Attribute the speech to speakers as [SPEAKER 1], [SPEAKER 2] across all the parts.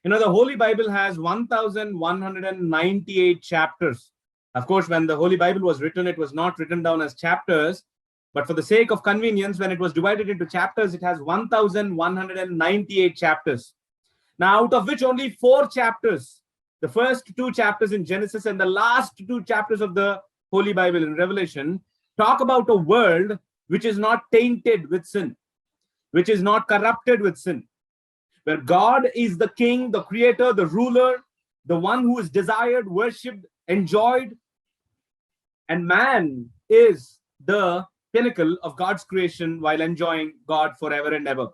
[SPEAKER 1] You know, the Holy Bible has 1,198 chapters. Of course, when the Holy Bible was written, it was not written down as chapters. But for the sake of convenience, when it was divided into chapters, it has 1,198 chapters. Now, out of which only 4 chapters, the first 2 chapters in Genesis and the last 2 chapters of the Holy Bible in Revelation, talk about a world which is not tainted with sin, which is not corrupted with sin, where God is the king, the creator, the ruler, the one who is desired, worshipped, enjoyed, and man is the pinnacle of God's creation while enjoying God forever and ever.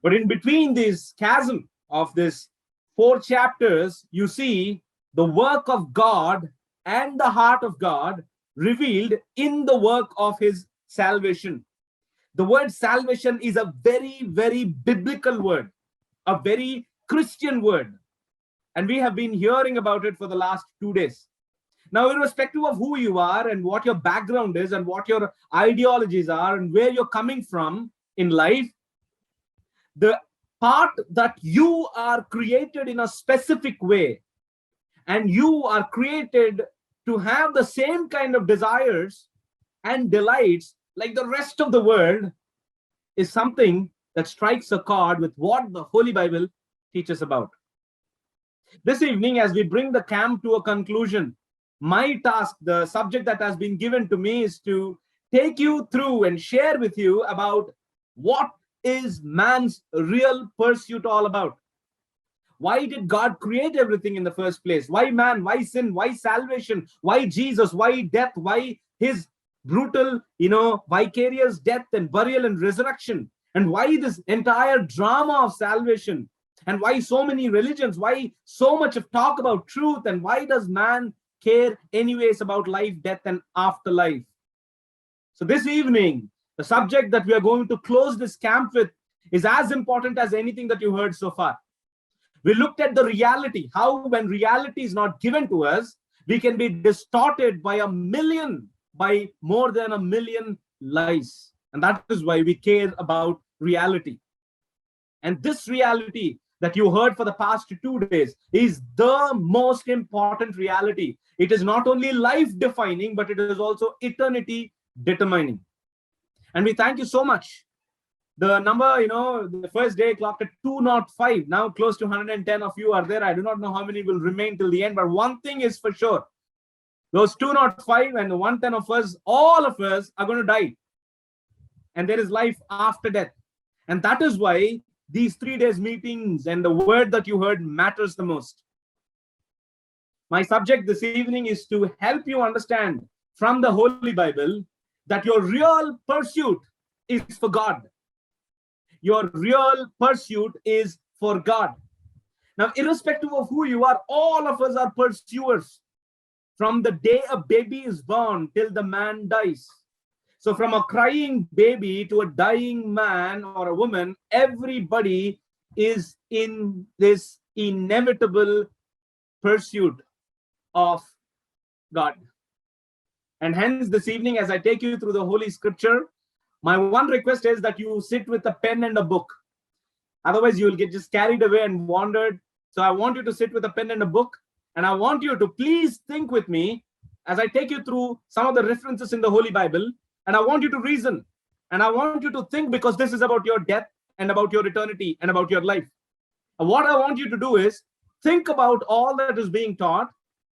[SPEAKER 1] But in between this chasm of these 4 chapters, you see the work of God and the heart of God revealed in the work of his salvation. The word salvation is a very, very biblical word, a very Christian word. And we have been hearing about it for the last 2 days. Now, irrespective of who you are and what your background is and what your ideologies are and where you're coming from in life, the part that you are created in a specific way and you are created to have the same kind of desires and delights like the rest of the world is something that strikes a chord with what the Holy Bible teaches about. This evening, as we bring the camp to a conclusion, my task, the subject that has been given to me, is to take you through and share with you about what is man's real pursuit all about. Why did God create everything in the first place? Why man? Why sin? Why salvation? Why Jesus? Why death? Why his brutal, vicarious death and burial and resurrection? And why this entire drama of salvation? And why so many religions? Why so much of talk about truth? And why does man care anyways about life, death, and afterlife? So this evening, the subject that we are going to close this camp with is as important as anything that you heard so far. We looked at the reality, how when reality is not given to us, we can be distorted by more than a million lies. And that is why we care about reality. And this reality that you heard for the past 2 days is the most important reality. It is not only life defining, but it is also eternity determining. And we thank you so much. The number, the first day clocked at 205. Now close to 110 of you are there. I do not know how many will remain till the end, but one thing is for sure. Those 205 and 110 of us, all of us are going to die. And there is life after death. And that is why these 3 days meetings and the word that you heard matters the most. My subject this evening is to help you understand from the Holy Bible that your real pursuit is for God. Your real pursuit is for God. Now, irrespective of who you are, all of us are pursuers. From the day a baby is born till the man dies. So from a crying baby to a dying man or a woman, everybody is in this inevitable pursuit of God. And hence this evening, as I take you through the Holy Scripture, my one request is that you sit with a pen and a book. Otherwise, you will get just carried away and wandered. So I want you to sit with a pen and a book. And I want you to please think with me as I take you through some of the references in the Holy Bible. And I want you to reason. And I want you to think, because this is about your death and about your eternity and about your life. And what I want you to do is think about all that is being taught.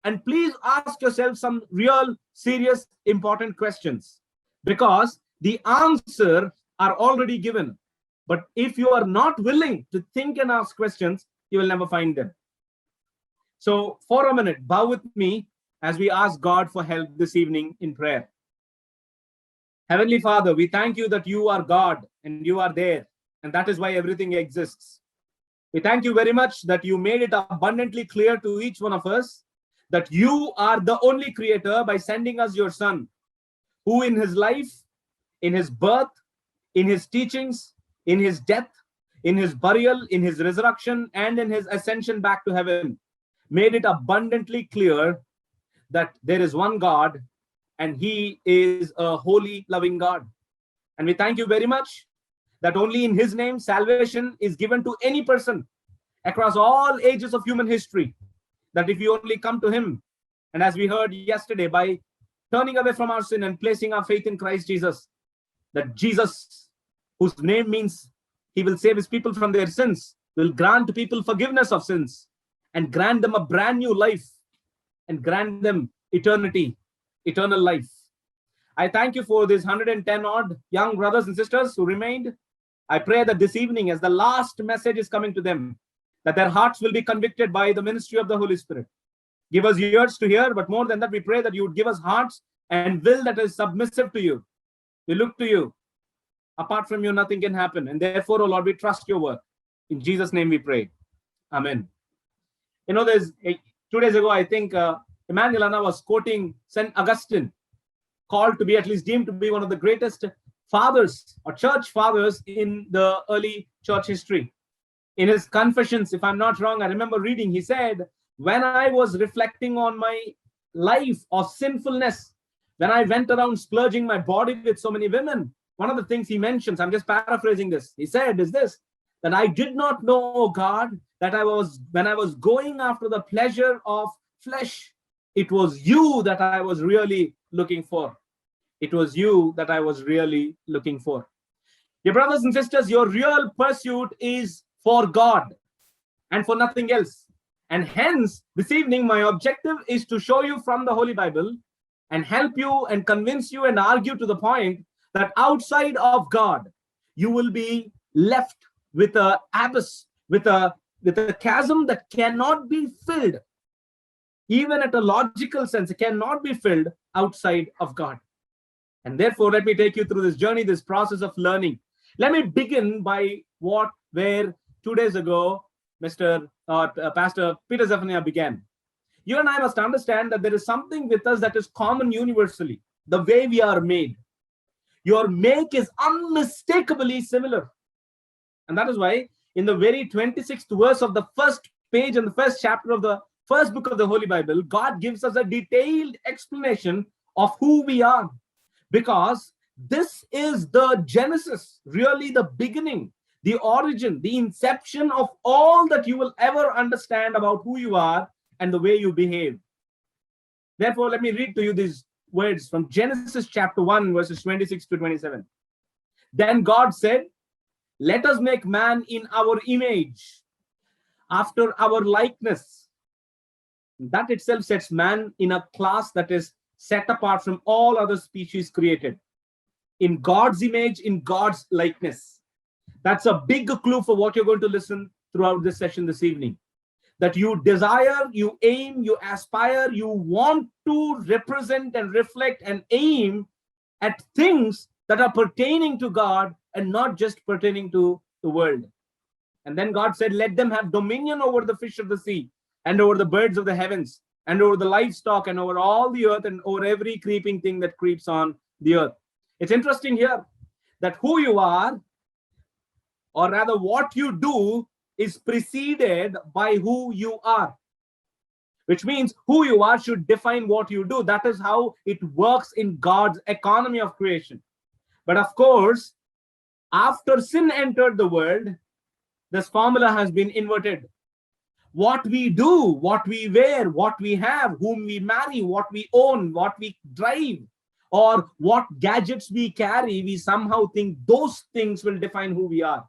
[SPEAKER 1] And please ask yourself some real, serious, important questions. Because the answers are already given. But if you are not willing to think and ask questions, you will never find them. So for a minute, bow with me as we ask God for help this evening in prayer. Heavenly Father, we thank you that you are God and you are there. And that is why everything exists. We thank you very much that you made it abundantly clear to each one of us that you are the only creator by sending us your Son, who in his life, in his birth, in his teachings, in his death, in his burial, in his resurrection, and in his ascension back to heaven, made it abundantly clear that there is one God and he is a holy, loving God. And we thank you very much that only in his name salvation is given to any person. across all ages of human history, that if we only come to him, and as we heard yesterday, by turning away from our sin and placing our faith in Christ Jesus, that Jesus, whose name means he will save his people from their sins, will grant people forgiveness of sins and grant them a brand new life and grant them eternity, eternal life. I thank you for these 110 odd young brothers and sisters who remained. I pray that this evening, as the last message is coming to them, that their hearts will be convicted by the ministry of the Holy Spirit. Give us ears to hear, but more than that, we pray that you would give us hearts and will that is submissive to you. We look to you. Apart from you, nothing can happen. And therefore, oh Lord, we trust your work. In Jesus' name we pray. Amen. You know, 2 days ago, I think Emmanuel Anna was quoting St. Augustine, called to be, at least deemed to be, one of the greatest fathers or church fathers in the early church history. In his Confessions, if I'm not wrong, I remember reading, he said, when I was reflecting on my life of sinfulness, when I went around splurging my body with so many women, one of the things he mentions, I'm just paraphrasing this, he said is this, that I did not know, oh God, that when I was going after the pleasure of flesh, it was you that I was really looking for. It was you that I was really looking for. Dear brothers and sisters, your real pursuit is for God and for nothing else. And hence, this evening, my objective is to show you from the Holy Bible and help you and convince you and argue to the point that outside of God, you will be left with an abyss, with a chasm that cannot be filled. Even at a logical sense, it cannot be filled outside of God. And therefore, let me take you through this journey, this process of learning. Let me begin by where 2 days ago, Pastor Peter Zephaniah began. You and I must understand that there is something with us that is common universally, the way we are made. Your make is unmistakably similar. And that is why in the very 26th verse of the first page and the first chapter of the first book of the Holy Bible, God gives us a detailed explanation of who we are. Because this is the genesis, really the beginning, the origin, the inception of all that you will ever understand about who you are and the way you behave. Therefore, let me read to you these words from Genesis chapter 1, verses 26 to 27. Then God said, let us make man in our image, after our likeness. That itself sets man in a class that is set apart from all other species created. In God's image, in God's likeness. That's a big clue for what you're going to listen throughout this session this evening. That you desire, you aim, you aspire, you want to represent and reflect and aim at things that are pertaining to God and not just pertaining to the world. And then God said, let them have dominion over the fish of the sea and over the birds of the heavens and over the livestock and over all the earth and over every creeping thing that creeps on the earth. It's interesting here that who you are, or rather what you do, is preceded by who you are. Which means who you are should define what you do. That is how it works in God's economy of creation. But of course, after sin entered the world, this formula has been inverted. What we do, what we wear, what we have, whom we marry, what we own, what we drive, or what gadgets we carry, we somehow think those things will define who we are.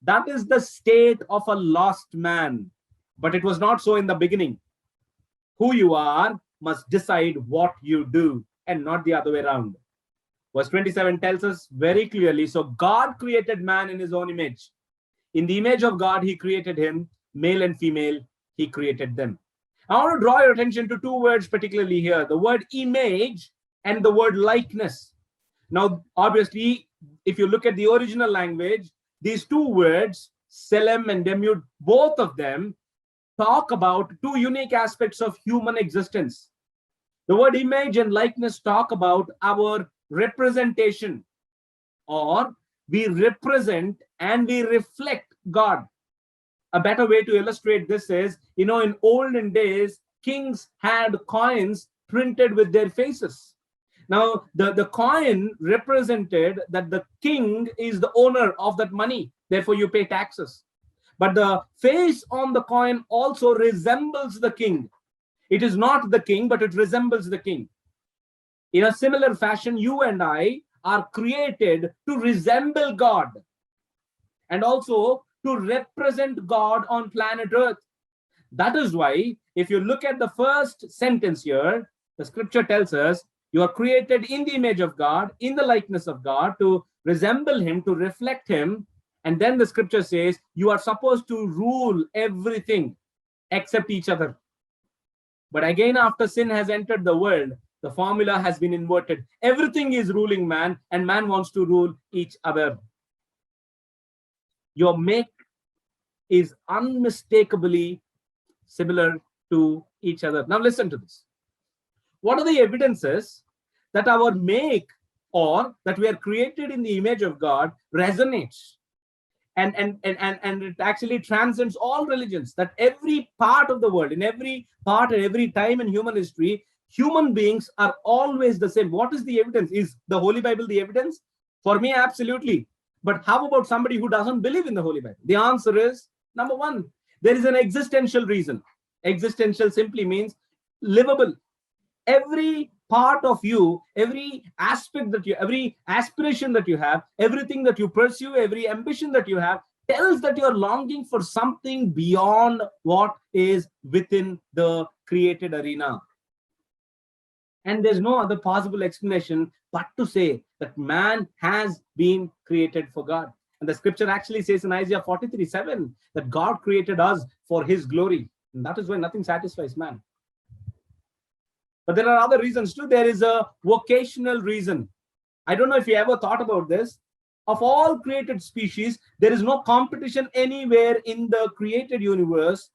[SPEAKER 1] That is the state of a lost man. But it was not so in the beginning. Who you are must decide what you do and not the other way around. Verse 27 tells us very clearly, so God created man in his own image. In the image of God, he created him, male and female, he created them. I want to draw your attention to two words particularly here, the word image and the word likeness. Now, obviously, if you look at the original language, these two words, Selem and Demut, both of them talk about two unique aspects of human existence. The word image and likeness talk about our representation, or we represent and we reflect God. A better way to illustrate this is, in olden days, kings had coins printed with their faces. Now, the coin represented that the king is the owner of that money. Therefore, you pay taxes. But the face on the coin also resembles the king. It is not the king, but it resembles the king. In a similar fashion, you and I are created to resemble God and also to represent God on planet Earth. That is why, if you look at the first sentence here, the scripture tells us you are created in the image of God, in the likeness of God, to resemble Him, to reflect Him. And then the scripture says you are supposed to rule everything except each other. But again, after sin has entered the world, the formula has been inverted. Everything is ruling man, and man wants to rule each other. Your make is unmistakably similar to each other. Now listen to this. What are the evidences that our make, or that we are created in the image of God, resonates? And it actually transcends all religions, that every part of the world, in every part and every time in human history, human beings are always the same. What is the evidence? Is the Holy Bible the evidence? For me, absolutely. But how about somebody who doesn't believe in the Holy Bible? The answer is, number one, there is an existential reason. Existential simply means livable. Every part of you, every aspect that you, every aspiration that you have, everything that you pursue, every ambition that you have, tells that you're longing for something beyond what is within the created arena. And there's no other possible explanation but to say that man has been created for God. And the scripture actually says in Isaiah 43:7 that God created us for His glory. And that is why nothing satisfies man. But there are other reasons too. There is a vocational reason. I don't know if you ever thought about this. Of all created species, there is no competition anywhere in the created universe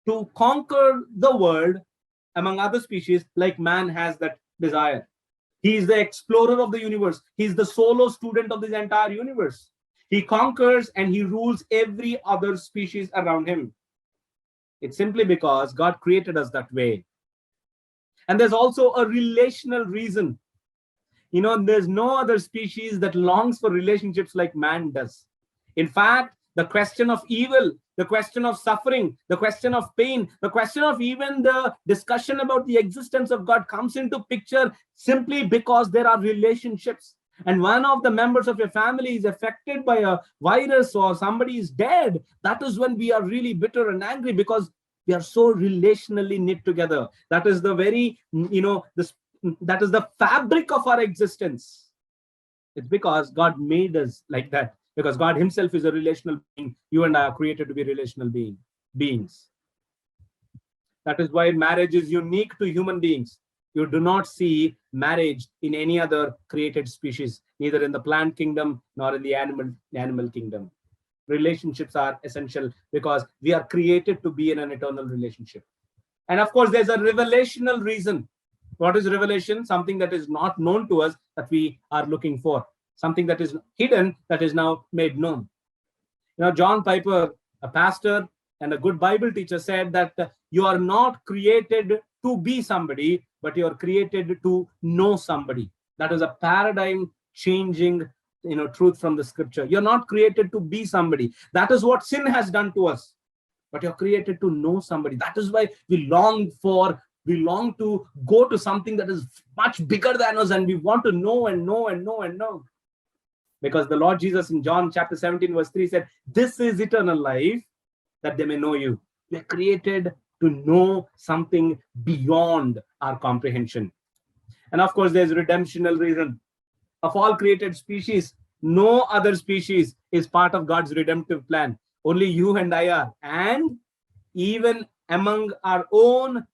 [SPEAKER 1] to conquer the world among other species like man has that desire. He is the explorer of the universe. He is the solo student of this entire universe. He conquers and he rules every other species around him. It's simply because God created us that way. And there's also a relational reason. You know, there's no other species that longs for relationships like man does. In fact, the question of evil, the question of suffering, the question of pain, the question of even the discussion about the existence of God comes into picture simply because there are relationships. And one of the members of your family is affected by a virus or somebody is dead. That is when we are really bitter and angry, because we are so relationally knit together. That is the very, that is the fabric of our existence. It's because God made us like that, because God Himself is a relational being. You and I are created to be relational beings. That is why marriage is unique to human beings. You do not see marriage in any other created species, neither in the plant kingdom nor in the animal kingdom. Relationships are essential because we are created to be in an eternal relationship. And of course, there's a revelational reason. What is revelation? Something that is not known to us that we are looking for. Something that is hidden that is now made known. You know, John Piper, a pastor and a good Bible teacher, said that you are not created to be somebody, but you are created to know somebody. That is a paradigm changing truth from the scripture. You're not created to be somebody. That is what sin has done to us. But you're created to know somebody. That is why we long to go to something that is much bigger than us, and we want to know and know and know and know. Because the Lord Jesus in John chapter 17 verse 3 said, "This is eternal life, that they may know you." We are created to know something beyond our comprehension. And of course, there's redemptional reason. Of all created species, no other species is part of God's redemptive plan. Only you and I are. And even among our own,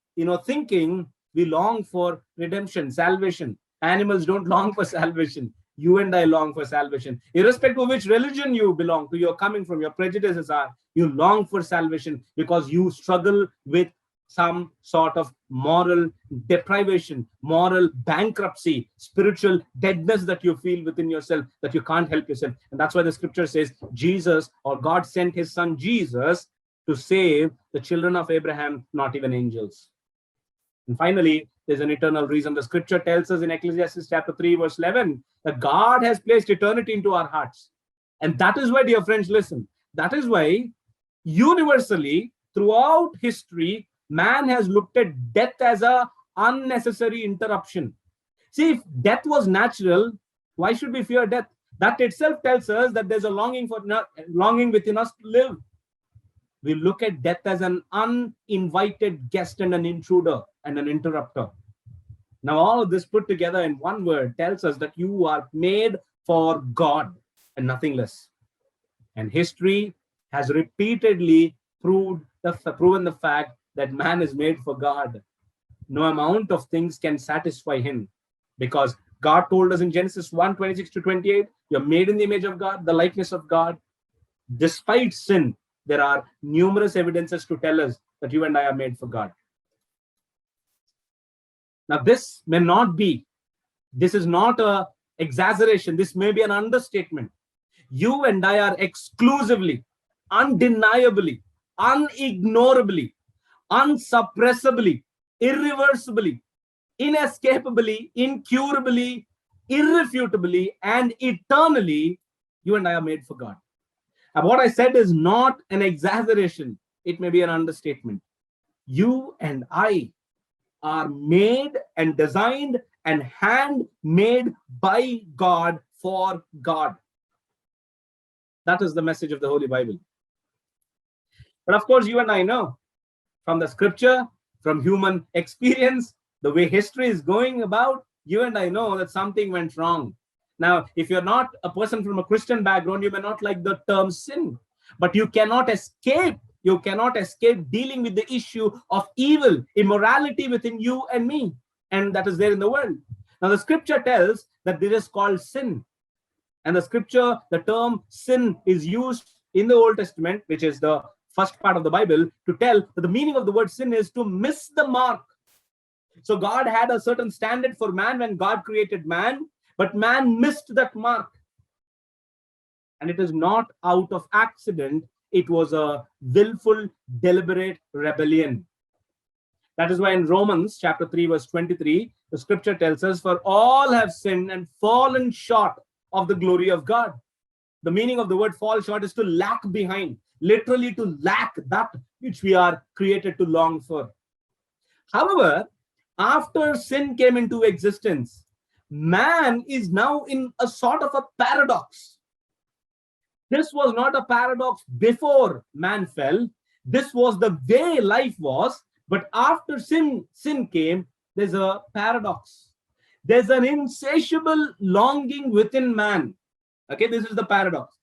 [SPEAKER 1] thinking, we long for redemption, salvation. Animals don't long for salvation. You and I long for salvation. Irrespective of which religion you belong to, you're coming from, your prejudices are, you long for salvation because you struggle with some sort of moral deprivation, moral bankruptcy, spiritual deadness that you feel within yourself, that you can't help yourself. And that's why the scripture says Jesus, or God, sent His son Jesus to save the children of Abraham, not even angels. And finally, there's an eternal reason. The scripture tells us in Ecclesiastes chapter 3 verse 11 that God has placed eternity into our hearts. And that is why, dear friends, listen, that is why Universally, throughout history, man has looked at death as a unnecessary interruption. See, if death was natural, why should we fear death? That itself tells us that there's a longing within us to live. We look at death as an uninvited guest and an intruder and an interrupter. Now, all of this put together in one word tells us that you are made for God and nothing less. And history has repeatedly proven the fact that man is made for God. No amount of things can satisfy him, because God told us in Genesis 1:26 to 28, you're made in the image of God, the likeness of God. Despite sin, there are numerous evidences to tell us that you and I are made for God. Now, this is not an exaggeration. This may be an understatement. You and I are exclusively, undeniably, unignorably, unsuppressibly, irreversibly, inescapably, incurably, irrefutably, and eternally, you and I are made for God. And what I said is not an exaggeration. It may be an understatement. You and I are made and designed and handmade by God for God. That is the message of the Holy Bible. But of course, you and I know from the scripture, from human experience, the way history is going about, you and I know that something went wrong. Now, if you're not a person from a Christian background, you may not like the term sin, but you cannot escape dealing with the issue of evil, immorality within you and me, and that is there in the world. Now, the scripture tells that this is called sin. And the scripture, the term sin is used in the Old Testament, which is the first part of the Bible, to tell that the meaning of the word sin is to miss the mark. So God had a certain standard for man when God created man, but man missed that mark. And it is not out of accident. It was a willful, deliberate rebellion. That is why in Romans chapter 3, verse 23, the scripture tells us, for all have sinned and fallen short of the glory of God. The meaning of the word fall short is to lack behind, literally to lack that which we are created to long for. However, after sin came into existence, man is now in a sort of a paradox. This was not a paradox before man fell. This was the way life was. But after sin came, there's a paradox. There's an insatiable longing within man. Okay, this is the paradox.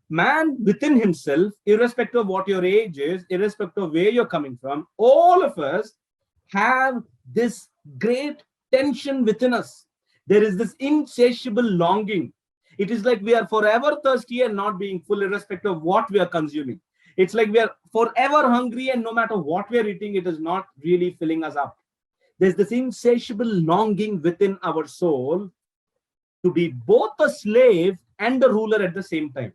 [SPEAKER 1] Man within himself, irrespective of what your age is, irrespective of where you're coming from, all of us have this great tension within us. There is this insatiable longing. It is like we are forever thirsty and not being full, irrespective of what we are consuming. It's like we are forever hungry, and no matter what we are eating, it is not really filling us up. There's this insatiable longing within our soul to be both a slave and a ruler at the same time.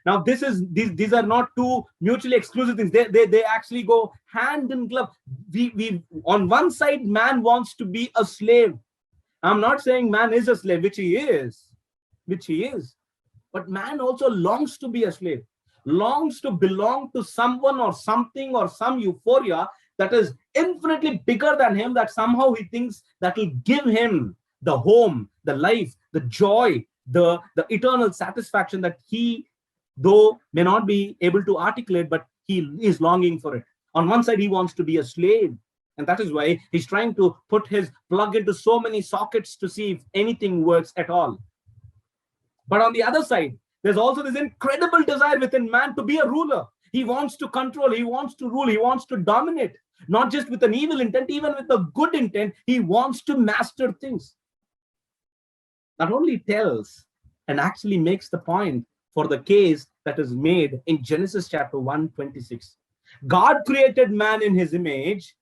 [SPEAKER 1] Now, these are not two mutually exclusive things. They actually go hand in glove. We on one side, man wants to be a slave. I'm not saying man is a slave, which he is. But man also longs to be a slave, longs to belong to someone or something or some euphoria that is infinitely bigger than him, that somehow he thinks that will give him the home, the life, the joy, the eternal satisfaction that he, though may not be able to articulate, but he is longing for it. On one side, he wants to be a slave. And that is why he's trying to put his plug into so many sockets to see if anything works at all. But on the other side, there's also this incredible desire within man to be a ruler. He wants to control, he wants to rule, he wants to dominate, not just with an evil intent, even with a good intent. He wants to master things. That only tells and actually makes the point for the case that is made in Genesis chapter 1:26. God created man in his image.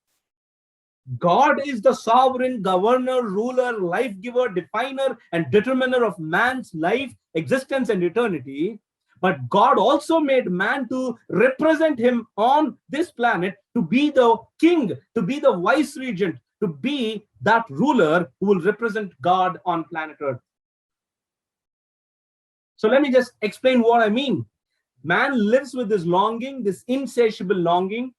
[SPEAKER 1] God is the sovereign governor, ruler, life giver, definer, and determiner of man's life, existence, and eternity. But God also made man to represent him on this planet, to be the king, to be the vice regent, to be that ruler who will represent God on planet Earth. So let me just explain what I mean. Man lives with this longing, this insatiable longing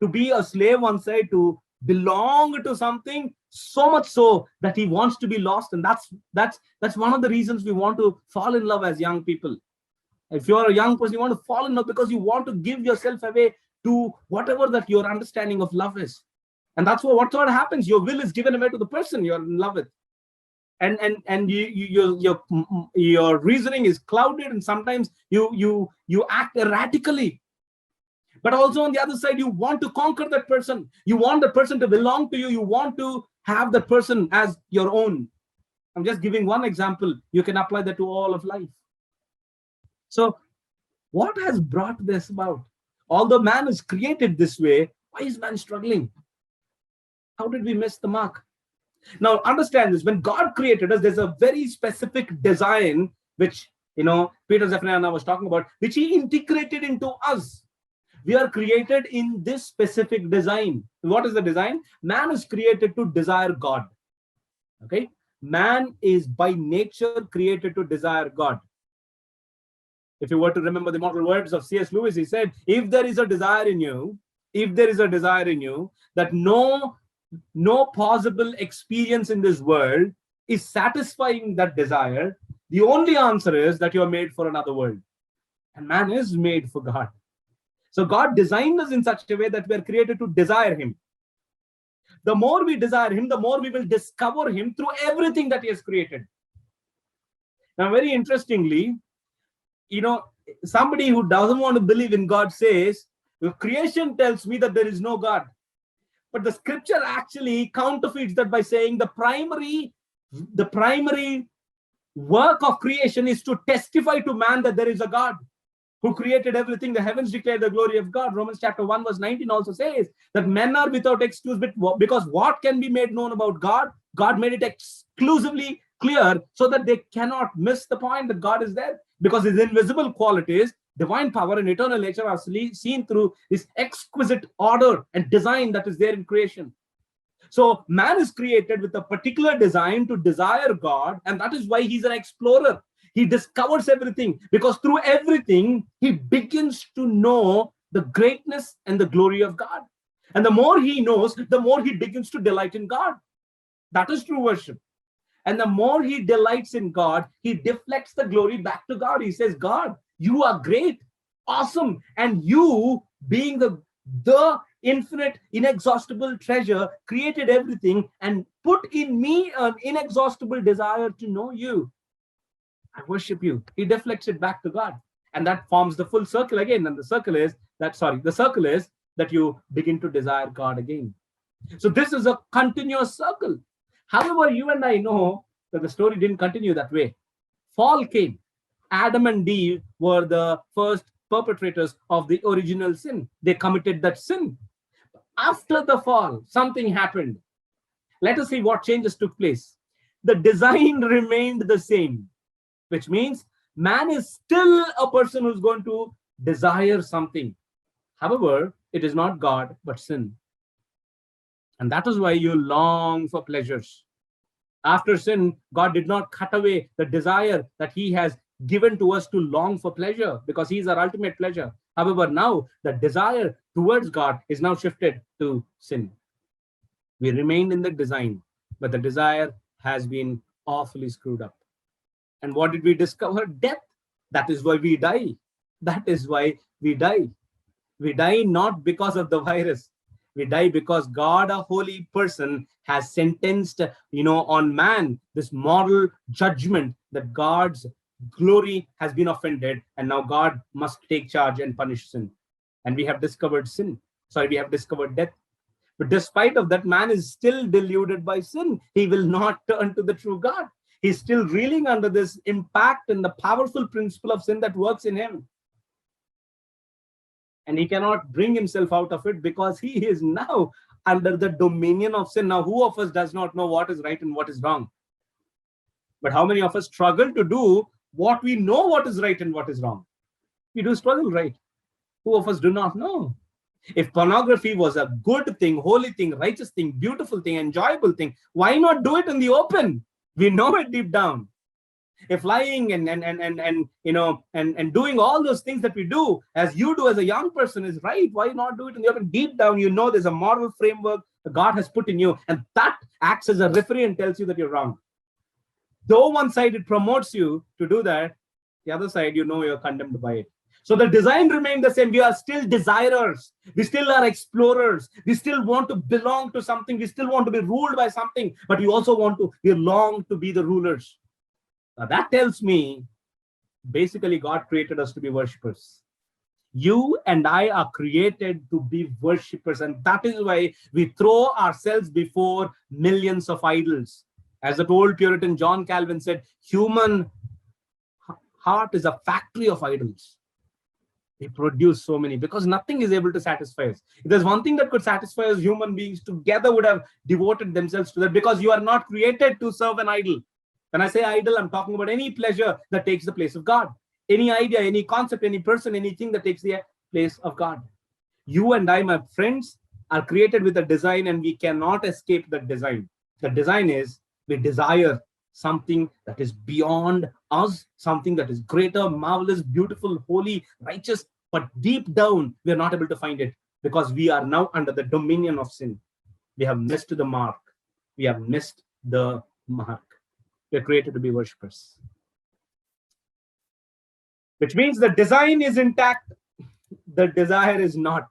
[SPEAKER 1] to be a slave one side, to belong to something, so much so that he wants to be lost. And that's one of the reasons we want to fall in love as young people. If you're a young person, you want to fall in love because you want to give yourself away to whatever that your understanding of love is. And that's what happens. Your will is given away to the person you're in love with. And your reasoning is clouded, and sometimes you act erratically. But also on the other side, you want to conquer that person. You want the person to belong to you. You want to have that person as your own. I'm just giving one example. You can apply that to all of life. So what has brought this about? Although man is created this way, why is man struggling? How did we miss the mark? Now understand this. When God created us, there's a very specific design, which Peter, Zephaniah and I was talking about, which he integrated into us. We are created in this specific design. What is the design? Man is created to desire God. Okay? Man is by nature created to desire God. If you were to remember the immortal words of C.S. Lewis, he said, if there is a desire in you, that no possible experience in this world is satisfying that desire, the only answer is that you are made for another world. And man is made for God. So God designed us in such a way that we are created to desire him. The more we desire him, the more we will discover him through everything that he has created. Now, very interestingly, somebody who doesn't want to believe in God says, the creation tells me that there is no God. But the scripture actually counterfeits that by saying the primary work of creation is to testify to man that there is a God who created everything. The heavens declare the glory of God. Romans chapter 1 verse 19 also says that men are without excuse, because what can be made known about God? God made it exclusively clear so that they cannot miss the point that God is there, because his invisible qualities, divine power and eternal nature, are seen through this exquisite order and design that is there in creation. So man is created with a particular design to desire God, and that is why he's an explorer. He discovers everything, because through everything, he begins to know the greatness and the glory of God. And the more he knows, the more he begins to delight in God. That is true worship. And the more he delights in God, he deflects the glory back to God. He says, God, you are great, awesome. And you, being the infinite, inexhaustible treasure, created everything and put in me an inexhaustible desire to know you. I worship you. He deflects it back to God. And that forms the full circle again. And the circle is that you begin to desire God again. So this is a continuous circle. However, you and I know that the story didn't continue that way. Fall came. Adam and Eve were the first perpetrators of the original sin. They committed that sin. After the fall, something happened. Let us see what changes took place. The design remained the same, which means man is still a person who's going to desire something. However, it is not God, but sin. And that is why you long for pleasures. After sin, God did not cut away the desire that he has given to us to long for pleasure, because he is our ultimate pleasure. However, now the desire towards God is now shifted to sin. We remained in the design, but the desire has been awfully screwed up. And what did we discover? Death. That is why we die. That is why we die. We die not because of the virus. We die because God, a holy person, has sentenced, on man this moral judgment that God's glory has been offended, and now God must take charge and punish sin. And we have discovered we have discovered death. But despite of that, man is still deluded by sin. He will not turn to the true God. He's still reeling under this impact and the powerful principle of sin that works in him. And he cannot bring himself out of it, because he is now under the dominion of sin. Now, who of us does not know what is right and what is wrong? But how many of us struggle to do what we know what is right and what is wrong? We do struggle, right? Who of us do not know? If pornography was a good thing, holy thing, righteous thing, beautiful thing, enjoyable thing, why not do it in the open? We know it deep down. Flying and doing all those things that we do, as you do as a young person, is right, why not do it? And deep down, there's a moral framework that God has put in you, and that acts as a referee and tells you that you're wrong. Though one side it promotes you to do that, the other side, you're condemned by it. So the design remained the same. We are still desirers. We still are explorers. We still want to belong to something. We still want to be ruled by something, but we also we long to be the rulers. Now that tells me, basically, God created us to be worshippers. You and I are created to be worshippers, and that is why we throw ourselves before millions of idols. As the old Puritan John Calvin said, human heart is a factory of idols. We produce so many because nothing is able to satisfy us. If there's one thing that could satisfy us, human beings together would have devoted themselves to that, because you are not created to serve an idol. When I say idol, I'm talking about any pleasure that takes the place of God. Any idea, any concept, any person, anything that takes the place of God. You and I, my friends, are created with a design, and we cannot escape that design. The design is we desire something that is beyond us, something that is greater, marvelous, beautiful, holy, righteous, but deep down, we are not able to find it because we are now under the dominion of sin. We have missed the mark. We have missed the mark. We are created to be worshippers. Which means the design is intact, the desire is not.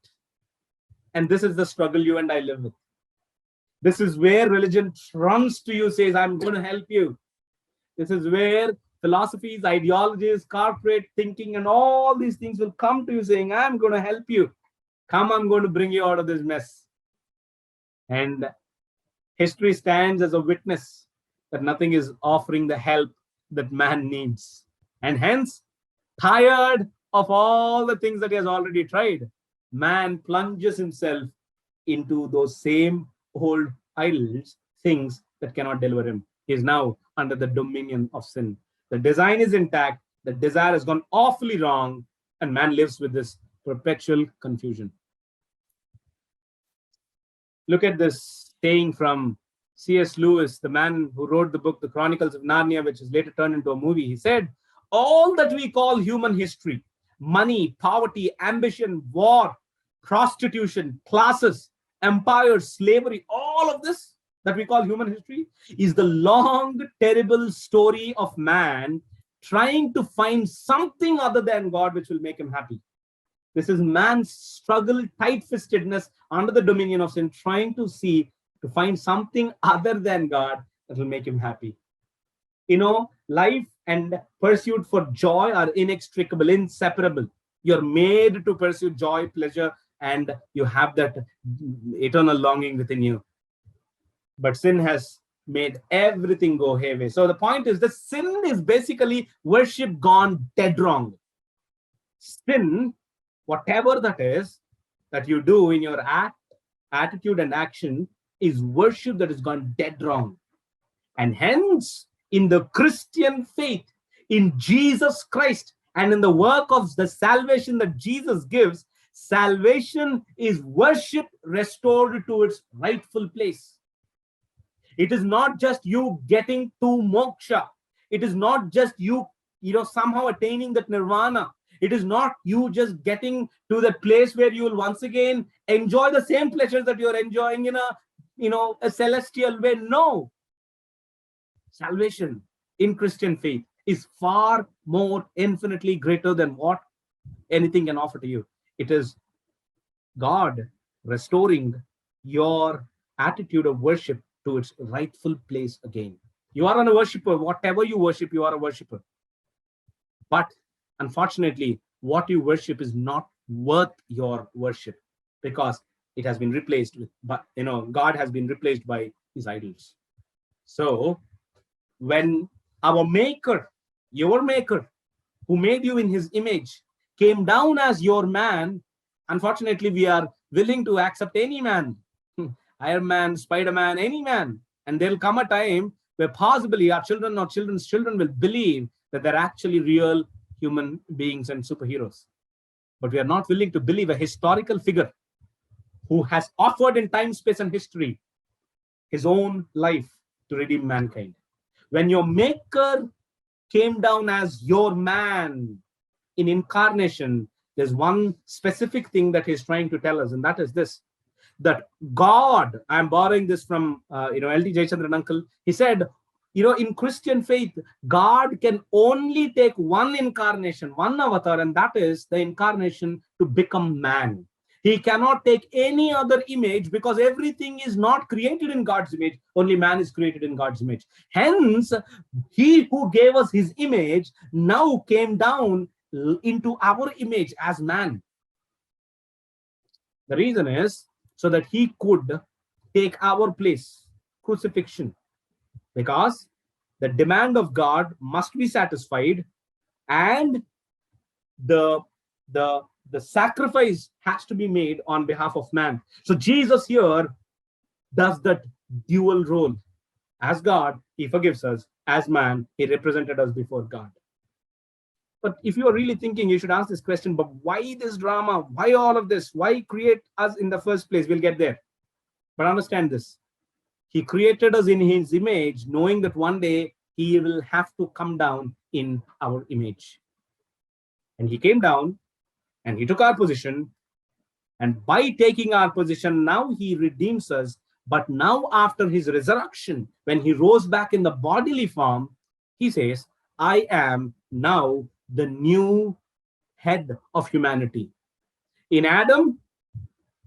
[SPEAKER 1] And this is the struggle you and I live with. This is where religion runs to you, says, I'm going to help you. This is where philosophies, ideologies, corporate thinking, and all these things will come to you saying, I'm going to help you. Come, I'm going to bring you out of this mess. And history stands as a witness that nothing is offering the help that man needs. And hence, tired of all the things that he has already tried, man plunges himself into those same old idols, things that cannot deliver him. He is now under the dominion of sin. The design is intact, the desire has gone awfully wrong, and man lives with this perpetual confusion. Look at this saying from C.S. Lewis, the man who wrote the book, The Chronicles of Narnia, which is later turned into a movie. He said, all that we call human history, money, poverty, ambition, war, prostitution, classes, empires, slavery, all of this that we call human history is the long, terrible story of man trying to find something other than God which will make him happy. This is man's struggle, tight-fistedness under the dominion of sin, trying to find something other than God that will make him happy. Life and pursuit for joy are inextricable, inseparable. You're made to pursue joy, pleasure, and you have that eternal longing within you. But sin has made everything go hayway. So the point is, the sin is basically worship gone dead wrong. Sin, whatever that is, that you do in your attitude and action, is worship that has gone dead wrong. And hence, in the Christian faith, in Jesus Christ, and in the work of the salvation that Jesus gives, salvation is worship restored to its rightful place. It is not just you getting to moksha. It is not just you, somehow attaining that nirvana. It is not you just getting to that place where you will once again enjoy the same pleasures that you're enjoying in a celestial way. No. Salvation in Christian faith is far more infinitely greater than what anything can offer to you. It is God restoring your attitude of worship to its rightful place again. You are a worshiper. Whatever you worship, you are a worshiper. But unfortunately, what you worship is not worth your worship, because it has been replaced with, God has been replaced by his idols. So when our maker, your maker, who made you in his image, came down as your man, unfortunately, we are willing to accept any man, Iron Man, Spider-Man, any man. And there'll come a time where possibly our children or children's children will believe that they're actually real human beings and superheroes. But we are not willing to believe a historical figure who has offered in time, space, and history his own life to redeem mankind. When your maker came down as your man. In incarnation, there's one specific thing that he's trying to tell us, and that is this: that God, I'm borrowing this from LT Jayachandran uncle. He said, in Christian faith, God can only take one incarnation, one avatar, and that is the incarnation to become man. He cannot take any other image because everything is not created in God's image. Only man is created in God's image. Hence, he who gave us his image now came down into our image as man. The reason is so that he could take our place, crucifixion, because the demand of God must be satisfied, and the sacrifice has to be made on behalf of man. So Jesus here does that dual role. As God, he forgives us. As man, he represented us before God. But if you are really thinking, you should ask this question, but why this drama? Why all of this? Why create us in the first place? We'll get there. But understand this. He created us in his image, knowing that one day he will have to come down in our image. And he came down and he took our position. And by taking our position, now he redeems us. But now after his resurrection, when he rose back in the bodily form, he says, I am now the new head of humanity. In Adam,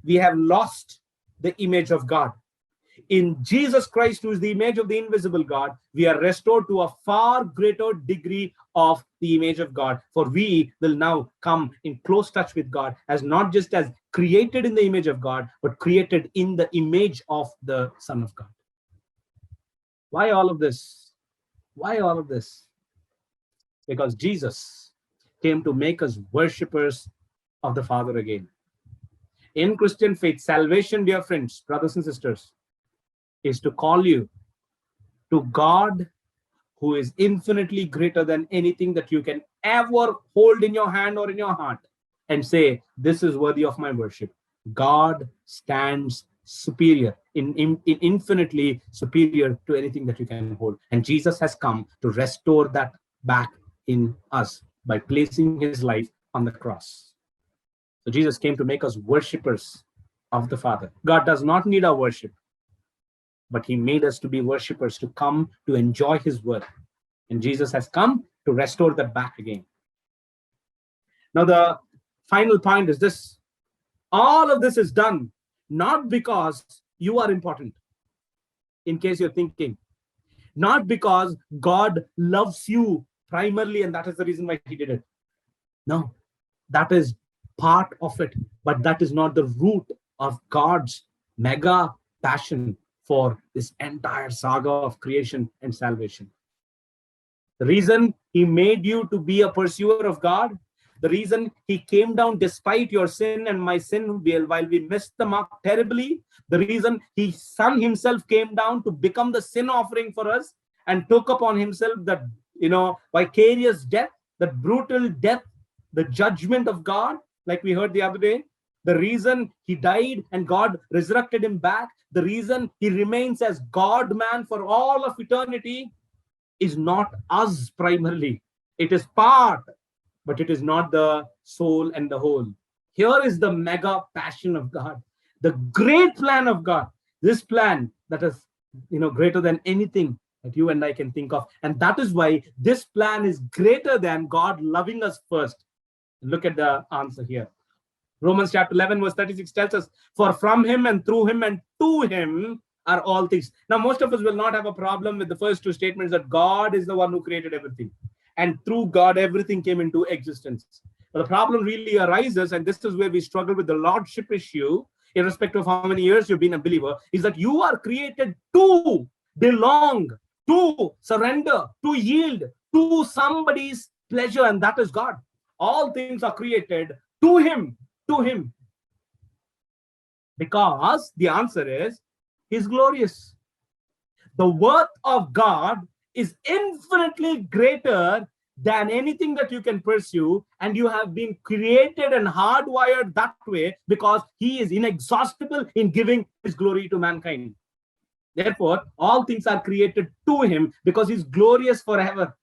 [SPEAKER 1] we have lost the image of God. In Jesus Christ, who is the image of the invisible God, we are restored to a far greater degree of the image of God. For we will now come in close touch with God, as not just as created in the image of God, but created in the image of the Son of God. Why all of this? Why all of this? Because Jesus came to make us worshippers of the Father again. In Christian faith, salvation, dear friends, brothers and sisters, is to call you to God, who is infinitely greater than anything that you can ever hold in your hand or in your heart, and say, this is worthy of my worship. God stands superior, infinitely superior to anything that you can hold. And Jesus has come to restore that back in us by placing his life on the cross. So Jesus came to make us worshippers of the Father. God does not need our worship, but he made us to be worshippers, to come to enjoy his word. And Jesus has come to restore that back again. Now, the final point is this. All of this is done not because you are important, in case you're thinking. Not because God loves you primarily, and that is the reason why he did it. No, that is part of it, but that is not the root of God's mega passion for this entire saga of creation and salvation. The reason he made you to be a pursuer of God, the reason he came down despite your sin and my sin, while we missed the mark terribly, the reason his son himself came down to become the sin offering for us and took upon himself that, vicarious death, that brutal death, the judgment of God, like we heard the other day. The reason he died and God resurrected him back, the reason he remains as God-man for all of eternity, is not us primarily. It is part, but it is not the soul and the whole. Here is the mega passion of God, the great plan of God. This plan that is, greater than anything that you and I can think of. And that is why this plan is greater than God loving us first. Look at the answer here. Romans chapter 11 verse 36 tells us, for from him and through him and to him are all things. Now, most of us will not have a problem with the first two statements, that God is the one who created everything. And through God, everything came into existence. But the problem really arises, and this is where we struggle with the lordship issue, irrespective of how many years you've been a believer, is that you are created to belong, to surrender, to yield to somebody's pleasure, and that is God. All things are created to him, to him. Because the answer is, he's glorious. The worth of God is infinitely greater than anything that you can pursue, and you have been created and hardwired that way because he is inexhaustible in giving his glory to mankind. Therefore, all things are created to him because he's glorious forever.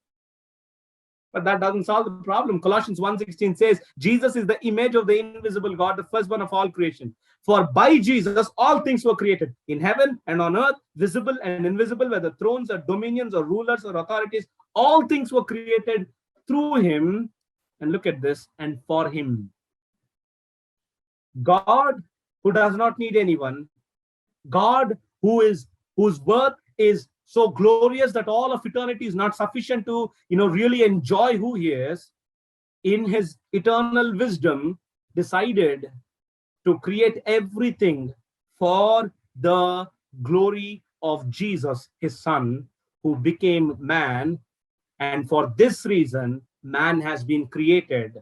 [SPEAKER 1] But that doesn't solve the problem. Colossians 1:16 says, Jesus is the image of the invisible God, the firstborn of all creation. For by Jesus, all things were created in heaven and on earth, visible and invisible, whether thrones or dominions or rulers or authorities. All things were created through him. And look at this, and for him. God, who does not need anyone, God whose worth is so glorious that all of eternity is not sufficient to really enjoy who he is, in his eternal wisdom decided to create everything for the glory of Jesus, his son, who became man. And for this reason, man has been created.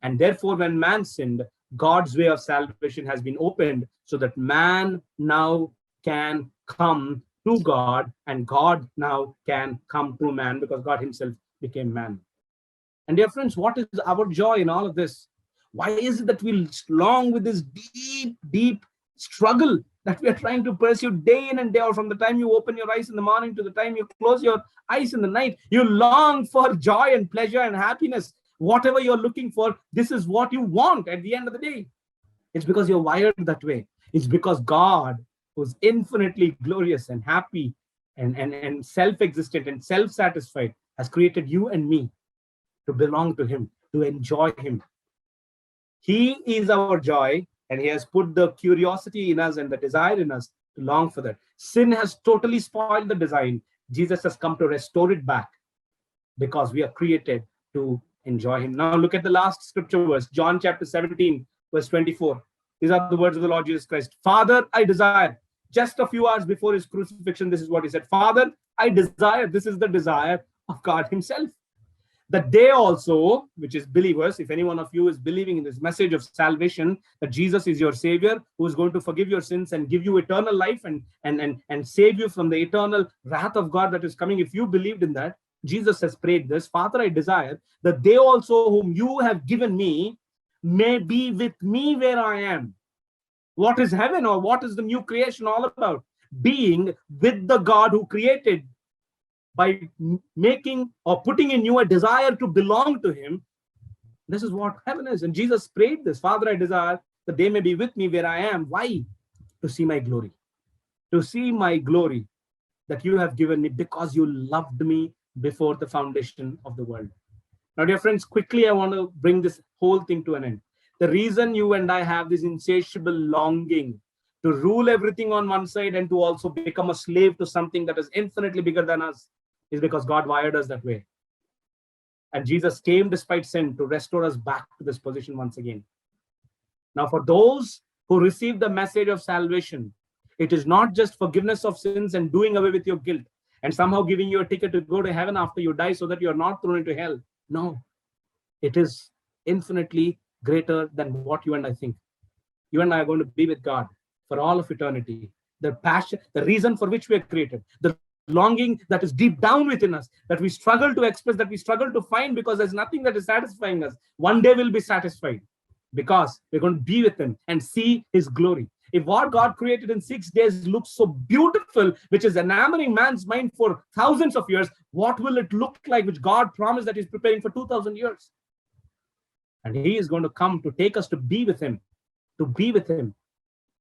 [SPEAKER 1] And therefore, when man sinned, God's way of salvation has been opened so that man now can come to God, and God now can come to man because God himself became man. And dear friends, what is our joy in all of this? Why is it that we long with this deep, deep struggle that we are trying to pursue day in and day out? From the time you open your eyes in the morning to the time you close your eyes in the night, you long for joy and pleasure and happiness. Whatever you're looking for, this is what you want at the end of the day. It's because you're wired that way. It's because God, who's infinitely glorious and happy and self-existent and self-satisfied, has created you and me to belong to him, to enjoy him. He is our joy, and he has put the curiosity in us and the desire in us to long for that. Sin has totally spoiled the design. Jesus has come to restore it back because we are created to enjoy him. Now look at the last scripture verse, John chapter 17, verse 24. These are the words of the Lord Jesus Christ. Father, I desire. Just a few hours before his crucifixion, this is what he said. Father, I desire. This is the desire of God himself. That they also, which is believers, if any one of you is believing in this message of salvation, that Jesus is your savior, who is going to forgive your sins and give you eternal life and save you from the eternal wrath of God that is coming. If you believed in that, Jesus has prayed this. Father, I desire that they also whom you have given me may be with me where I am. What is heaven, or what is the new creation all about? Being with the God who created, by making or putting in you a desire to belong to him. This is what heaven is. And Jesus prayed this. Father, I desire that they may be with me where I am. Why? To see my glory. To see my glory that you have given me because you loved me before the foundation of the world. Now, dear friends, quickly I want to bring this whole thing to an end. The reason you and I have this insatiable longing to rule everything on one side and to also become a slave to something that is infinitely bigger than us is because God wired us that way. And Jesus came despite sin to restore us back to this position once again. Now, for those who receive the message of salvation, it is not just forgiveness of sins and doing away with your guilt and somehow giving you a ticket to go to heaven after you die so that you're not thrown into hell. No, it is infinitely greater than what you and I think. You and I are going to be with God for all of eternity. The passion, the reason for which we are created, the longing that is deep down within us, that we struggle to express, that we struggle to find because there's nothing that is satisfying us. One day we'll be satisfied because we're going to be with him and see his glory. If what God created in 6 days looks so beautiful, which is enamoring man's mind for thousands of years, what will it look like, which God promised that he's preparing for 2,000 years? And he is going to come to take us to be with him,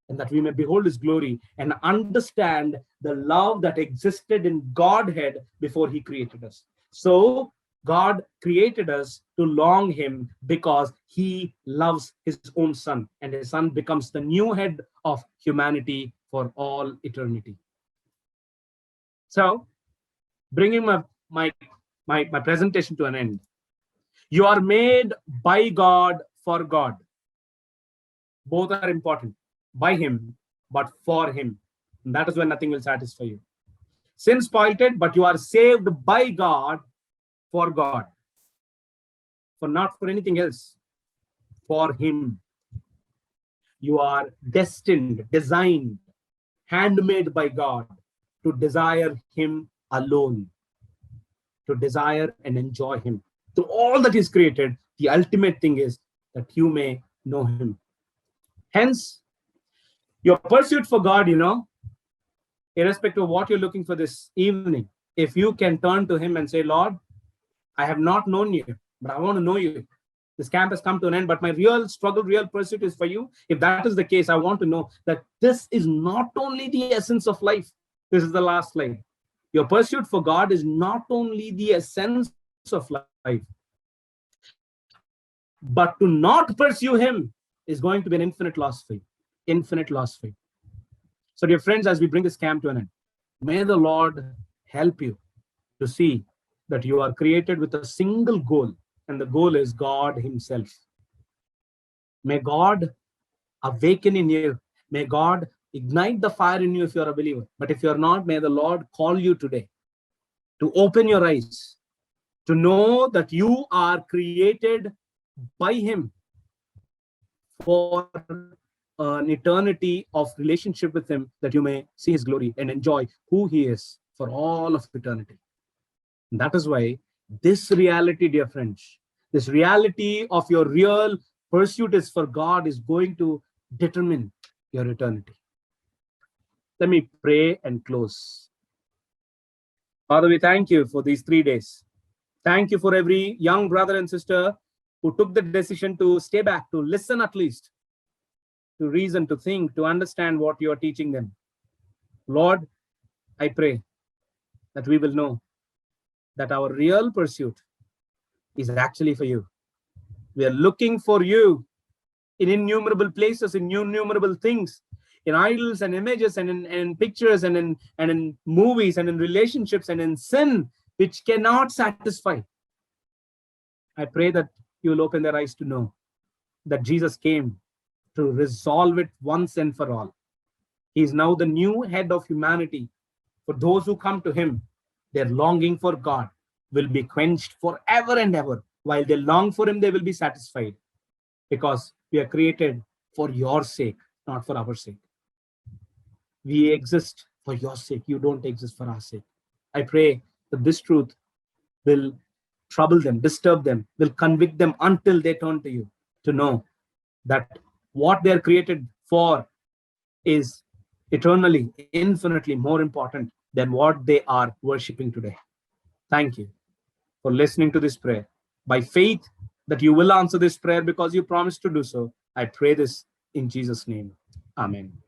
[SPEAKER 1] and that we may behold his glory and understand the love that existed in Godhead before he created us. So God created us to long him because he loves his own son, and his son becomes the new head of humanity for all eternity. So, bringing my presentation to an end, you are made by God for God. Both are important. By him, but for him. And that is when nothing will satisfy you. Sin spoiled it, but you are saved by God for God. For not for anything else. For him. You are destined, designed, handmade by God to desire him alone. To desire and enjoy him. To all that is created, the ultimate thing is that you may know him. Hence, your pursuit for God, irrespective of what you're looking for this evening, if you can turn to him and say, Lord, I have not known you, but I want to know you. This camp has come to an end, but my real struggle, real pursuit is for you. If that is the case, I want to know that this is not only the essence of life. This is the last slide. Your pursuit for God is not only the essence of life, but to not pursue Him is going to be an infinite loss for you. Infinite loss for you. So, dear friends, as we bring this camp to an end, may the Lord help you to see that you are created with a single goal, and the goal is God Himself. May God awaken in you. May God ignite the fire in you if you're a believer. But if you're not, may the Lord call you today to open your eyes, to know that you are created by Him for an eternity of relationship with Him, that you may see His glory and enjoy who He is for all of eternity. And that is why this reality, dear friends, this reality of your real pursuit is for God is going to determine your eternity. Let me pray and close. Father, we thank you for these 3 days. Thank you for every young brother and sister who took the decision to stay back, to listen at least, to reason, to think, to understand what you are teaching them. Lord, I pray that we will know that our real pursuit is actually for you. We are looking for you in innumerable places, in innumerable things, in idols and images and in pictures and in movies and in relationships and in sin, which cannot satisfy. I pray that you will open their eyes to know that Jesus came to resolve it once and for all. He is now the new head of humanity. For those who come to Him, their longing for God will be quenched forever and ever. While they long for Him, they will be satisfied, because we are created for your sake, not for our sake. We exist for your sake. You don't exist for our sake. I pray that this truth will trouble them, disturb them, will convict them until they turn to you, to know that what they're created for is eternally, infinitely more important than what they are worshiping today. Thank you for listening to this prayer. By faith that you will answer this prayer because you promised to do so, I pray this in Jesus' name. Amen.